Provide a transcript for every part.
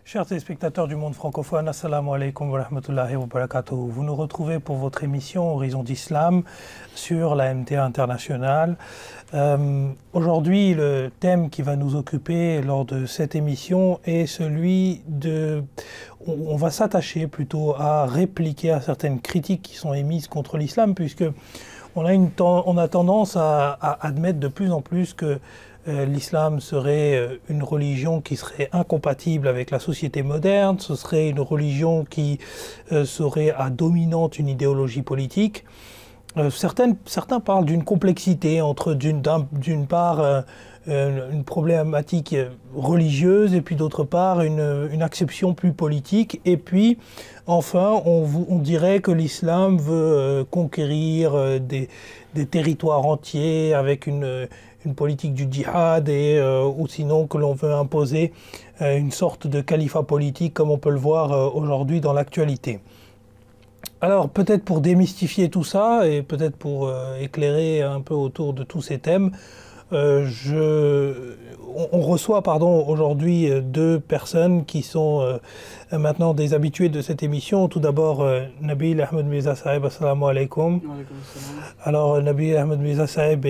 Chers téléspectateurs du monde francophone, assalamu alaikum wa rahmatullahi wa barakatuh. Vous nous retrouvez pour votre émission Horizon d'Islam sur la MTA internationale. Aujourd'hui, le thème qui va nous occuper lors de cette émission est celui de... On va s'attacher plutôt à répliquer à certaines critiques qui sont émises contre l'islam, puisque on a tendance à admettre de plus en plus que l'islam serait une religion qui serait incompatible avec la société moderne, ce serait une religion qui serait à dominante une idéologie politique. Certains parlent d'une complexité entre d'une part une problématique religieuse et puis d'autre part une acception plus politique. Et puis enfin on dirait que l'islam veut conquérir des territoires entiers avec une politique du djihad ou sinon que l'on veut imposer une sorte de califat politique comme on peut le voir aujourd'hui dans l'actualité. Alors peut-être pour démystifier tout ça et peut-être pour éclairer un peu autour de tous ces thèmes, on reçoit aujourd'hui deux personnes qui sont maintenant des habitués de cette émission. Tout d'abord, Nabil Ahmed Mirza Saheb, assalamu alaikum. Alors, Nabil Ahmed Mirza Saheb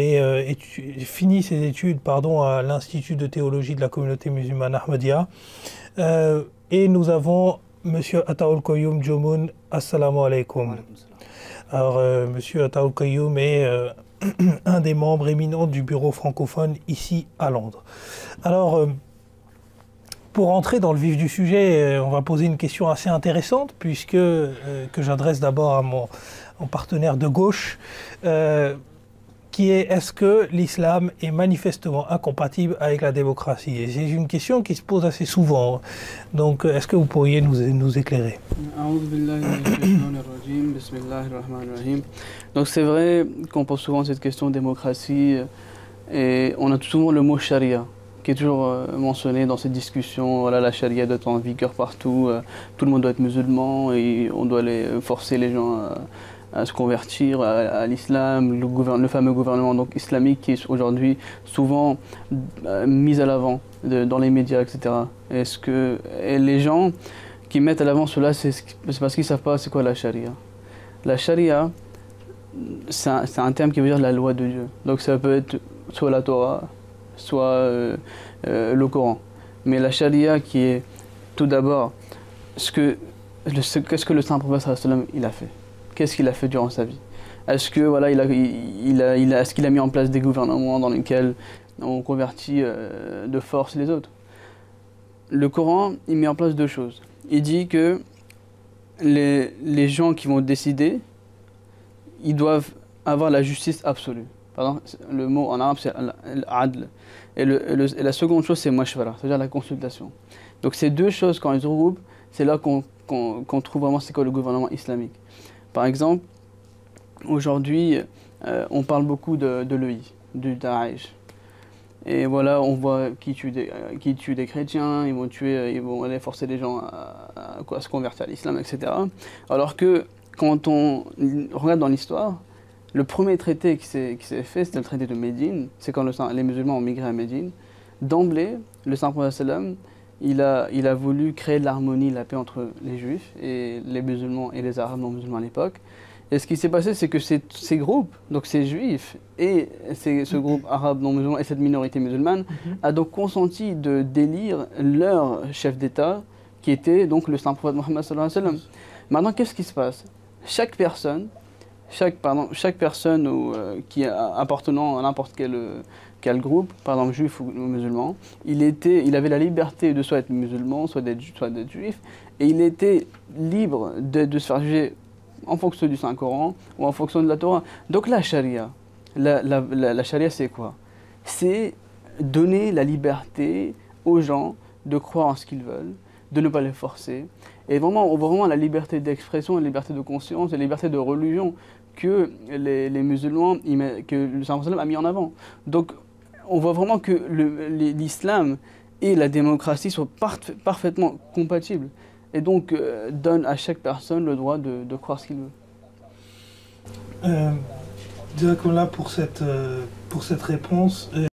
finit ses études à l'Institut de théologie de la communauté musulmane Ahmadiyya. Et nous avons Monsieur Ataoul Koyoum Djomoun, assalamu alaikum. Alors, Monsieur Ataoul Koyoum est un des membres éminents du bureau francophone ici à Londres. Alors, pour entrer dans le vif du sujet, on va poser une question assez intéressante puisque que j'adresse d'abord à mon partenaire de gauche, qui est: est-ce que l'islam est manifestement incompatible avec la démocratie? Et c'est une question qui se pose assez souvent. Donc, est-ce que vous pourriez nous éclairer? Donc c'est vrai qu'on pose souvent cette question de démocratie et on a souvent le mot charia qui est toujours mentionné dans cette discussion. Voilà, la charia doit être en vigueur partout, tout le monde doit être musulman et on doit forcer les gens à se convertir à l'islam, le fameux gouvernement donc islamique qui est aujourd'hui souvent mis à l'avant dans les médias, etc. Et les gens qui mettent à l'avant cela, c'est parce qu'ils ne savent pas c'est quoi la charia. La charia, c'est un terme qui veut dire la loi de Dieu. Donc ça peut être soit la Torah, soit le Coran. Mais la charia qui est tout d'abord qu'est-ce que le saint prophète sallallahu alayhi wa sallam il a fait. Qu'est-ce qu'il a fait durant sa vie? Est-ce que voilà, est-ce qu'il a mis en place des gouvernements dans lesquels on convertit de force les autres? Le Coran, il met en place deux choses. Il dit que les gens qui vont décider, ils doivent avoir la justice absolue. Pardon, le mot en arabe c'est al-adl. Et la seconde chose c'est mashwara, c'est-à-dire la consultation. Donc ces deux choses, quand ils se regroupent, c'est là qu'on trouve vraiment c'est quoi le gouvernement islamique. Par exemple, aujourd'hui, on parle beaucoup de l'EI, du Daesh. Et voilà, on voit qui tue des chrétiens, ils vont aller forcer les gens à se convertir à l'islam, etc. Alors que quand on regarde dans l'histoire, le premier traité qui s'est fait, c'était le traité de Médine. C'est quand les musulmans ont migré à Médine. D'emblée, le saint prophète sallam, il a voulu créer l'harmonie, la paix entre les juifs et les musulmans et les arabes non musulmans à l'époque. Et ce qui s'est passé, c'est que ces groupes, donc ces juifs et ce groupe arabe non musulman et cette minorité musulmane, a donc consenti de d'élire leur chef d'État, qui était donc le saint prophète Mohammed sallallahu alayhi wa sallam. Maintenant, qu'est-ce qui se passe? Chaque personne qui appartenant à n'importe quel groupe, par exemple juif ou musulman, il avait la liberté de soit être musulman, soit d'être juif, et il était libre de se faire juger en fonction du Saint-Coran ou en fonction de la Torah. Donc la charia, la charia c'est quoi? C'est donner la liberté aux gens de croire en ce qu'ils veulent, de ne pas les forcer. Et vraiment, on voit vraiment la liberté d'expression, la liberté de conscience, la liberté de religion que les musulmans, que le Saint-Prophète a mis en avant. Donc on voit vraiment que l'islam et la démocratie sont parfaitement compatibles. Et donc donne à chaque personne le droit de croire ce qu'il veut. Jazakallah pour cette réponse.